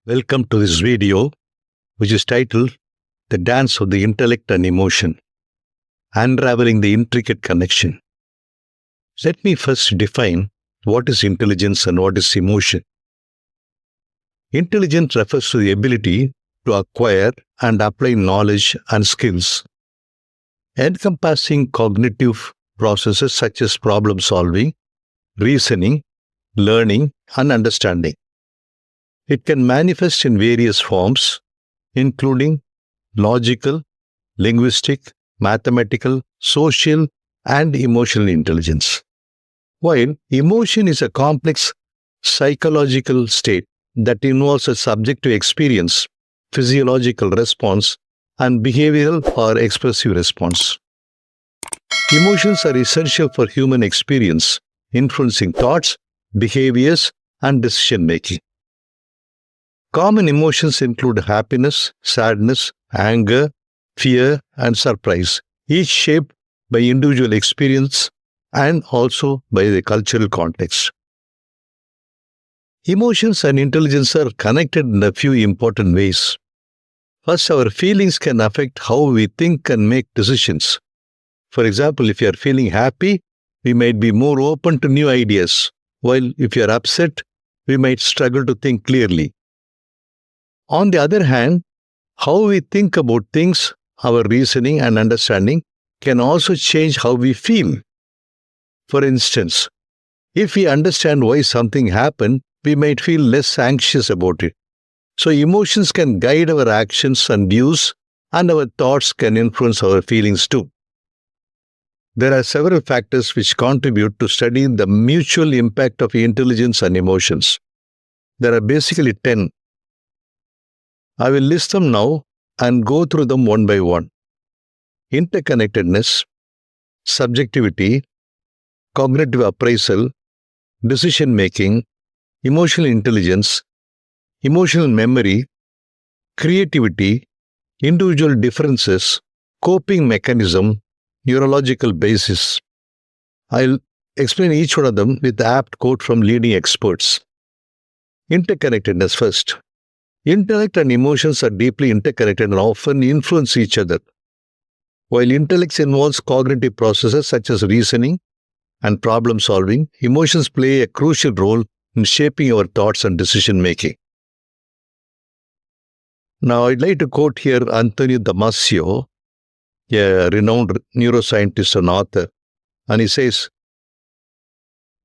Welcome to this video, which is titled The Dance of the Intellect and Emotion, Unravelling the Intricate Connection. Let me first define what is intelligence and what is emotion. Intelligence refers to the ability to acquire and apply knowledge and skills, encompassing cognitive processes such as problem solving, reasoning, learning, and understanding. It can manifest in various forms, including logical, linguistic, mathematical, social, and emotional intelligence. While emotion is a complex psychological state that involves a subjective experience, physiological response, and behavioral or expressive response. Emotions are essential for human experience, influencing thoughts, behaviors, and decision-making. Common emotions include happiness, sadness, anger, fear, and surprise, each shaped by individual experience and also by the cultural context. Emotions and intelligence are connected in a few important ways. First, our feelings can affect how we think and make decisions. For example, if you are feeling happy, we might be more open to new ideas, while if you are upset, we might struggle to think clearly. On the other hand, how we think about things, our reasoning and understanding can also change how we feel. For instance, if we understand why something happened, we might feel less anxious about it. So emotions can guide our actions and views, and our thoughts can influence our feelings too. There are several factors which contribute to studying the mutual impact of intelligence and emotions. There are basically 10. I will list them now and go through them one by one. Interconnectedness, subjectivity, cognitive appraisal, decision-making, emotional intelligence, emotional memory, creativity, individual differences, coping mechanism, neurological basis. I'll explain each one of them with the apt quote from leading experts. Interconnectedness first. Intellect and emotions are deeply interconnected and often influence each other. While intellect involves cognitive processes such as reasoning and problem solving, emotions play a crucial role in shaping our thoughts and decision making. Now, I'd like to quote here Antonio Damasio, a renowned neuroscientist and author, and he says,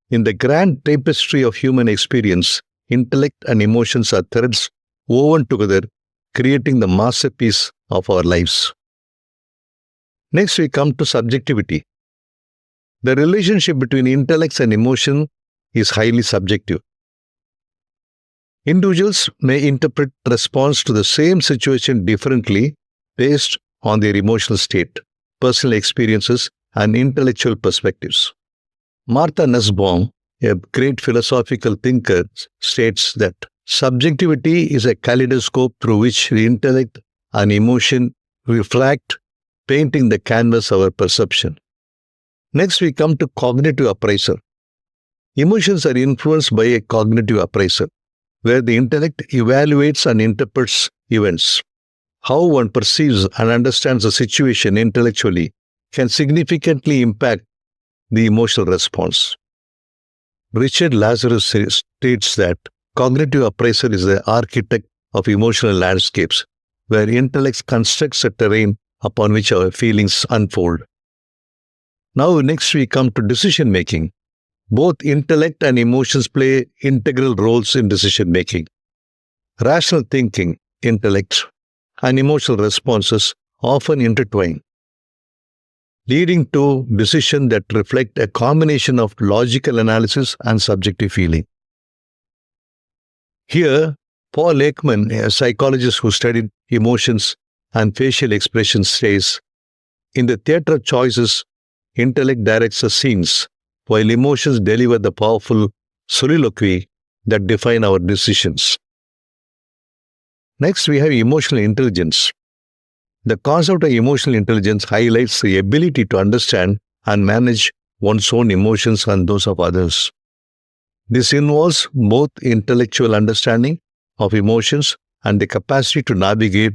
"In the grand tapestry of human experience, intellect and emotions are threads woven together, creating the masterpiece of our lives." Next, we come to subjectivity. The relationship between intellect and emotion is highly subjective. Individuals may interpret response to the same situation differently based on their emotional state, personal experiences, and intellectual perspectives. Martha Nussbaum, a great philosophical thinker, states that subjectivity is a kaleidoscope through which the intellect and emotion reflect, painting the canvas of our perception. Next, we come to cognitive appraisal. Emotions are influenced by a cognitive appraisal, where the intellect evaluates and interprets events. How one perceives and understands a situation intellectually can significantly impact the emotional response. Richard Lazarus states that cognitive appraisal is the architect of emotional landscapes, where intellect constructs a terrain upon which our feelings unfold. Now, next we come to decision making. Both intellect and emotions play integral roles in decision making. Rational thinking, intellect, and emotional responses often intertwine, leading to decisions that reflect a combination of logical analysis and subjective feeling. Here, Paul Ekman, a psychologist who studied emotions and facial expressions, says, "In the theater of choices, intellect directs the scenes, while emotions deliver the powerful soliloquy that define our decisions." Next, we have emotional intelligence. The concept of emotional intelligence highlights the ability to understand and manage one's own emotions and those of others. This involves both intellectual understanding of emotions and the capacity to navigate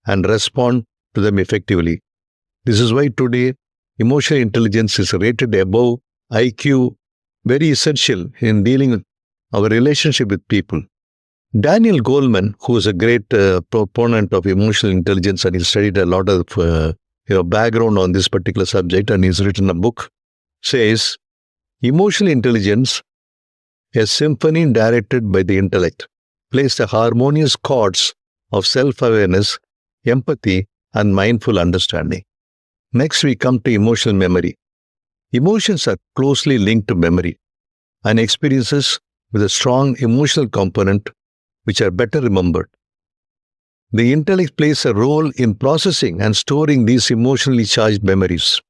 and respond to them effectively. This is why today emotional intelligence is rated above IQ, very essential in dealing with our relationship with people. Daniel Goleman, who is a great proponent of emotional intelligence, and he studied a lot of background on this particular subject, and he's written a book, says, emotional intelligence, a symphony directed by the intellect, plays the harmonious chords of self-awareness, empathy, and mindful understanding. Next, we come to emotional memory. Emotions are closely linked to memory and experiences with a strong emotional component which are better remembered. The intellect plays a role in processing and storing these emotionally charged memories.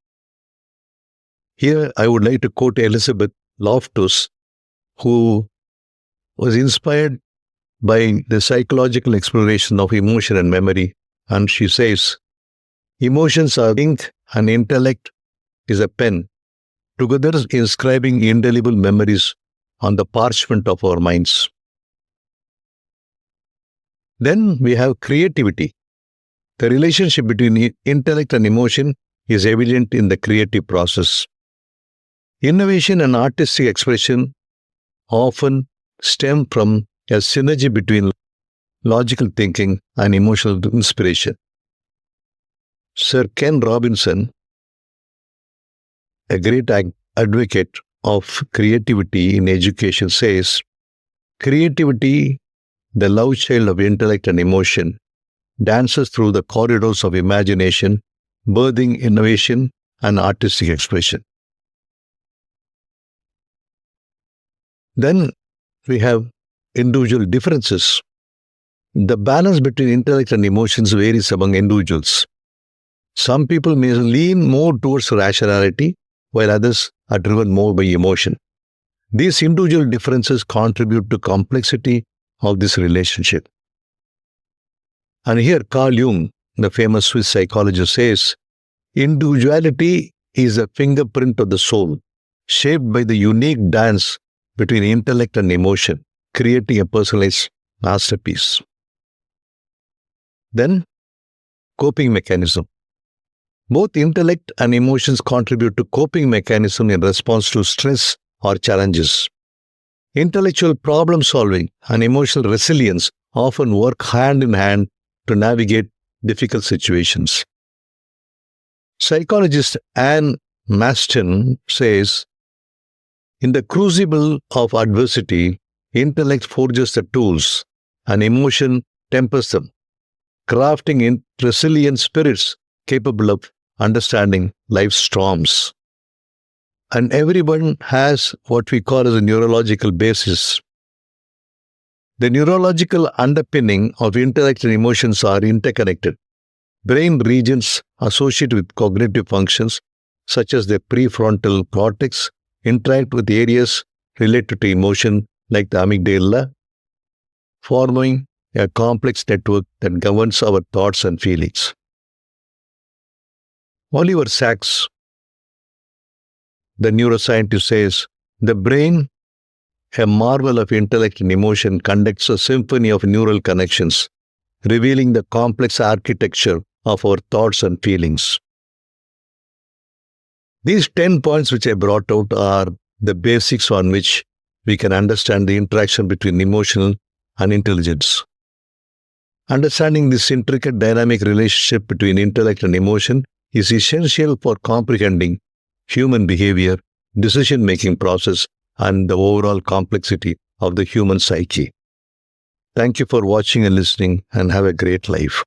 Here, I would like to quote Elizabeth Loftus, who was inspired by the psychological exploration of emotion and memory, and she says, emotions are ink and intellect is a pen, together inscribing indelible memories on the parchment of our minds. Then we have creativity. The relationship between intellect and emotion is evident in the creative process. Innovation and artistic expression often stem from a synergy between logical thinking and emotional inspiration. Sir Ken Robinson, a great advocate of creativity in education, says, creativity, the love child of intellect and emotion, dances through the corridors of imagination, birthing innovation and artistic expression. Then we have individual differences. The balance between intellect and emotions varies among individuals. Some people may lean more towards rationality, while others are driven more by emotion. These individual differences contribute to complexity of this relationship. And here Carl Jung, the famous Swiss psychologist, says, individuality is a fingerprint of the soul, shaped by the unique dance between intellect and emotion, creating a personalized masterpiece. Then, coping mechanism. Both intellect and emotions contribute to coping mechanism in response to stress or challenges. Intellectual problem solving and emotional resilience often work hand in hand to navigate difficult situations. Psychologist Anne Maston says, in the crucible of adversity, intellect forges the tools and emotion tempers them, crafting resilient spirits capable of understanding life's storms. And everyone has what we call as a neurological basis. The neurological underpinning of intellect and emotions are interconnected. Brain regions associated with cognitive functions, such as the prefrontal cortex, interact with areas related to emotion, like the amygdala, forming a complex network that governs our thoughts and feelings. Oliver Sacks, the neuroscientist, says, the brain, a marvel of intellect and emotion, conducts a symphony of neural connections, revealing the complex architecture of our thoughts and feelings. These 10 points which I brought out are the basics on which we can understand the interaction between emotional and intelligence. Understanding this intricate dynamic relationship between intellect and emotion is essential for comprehending human behavior, decision-making process, and the overall complexity of the human psyche. Thank you for watching and listening, and have a great life.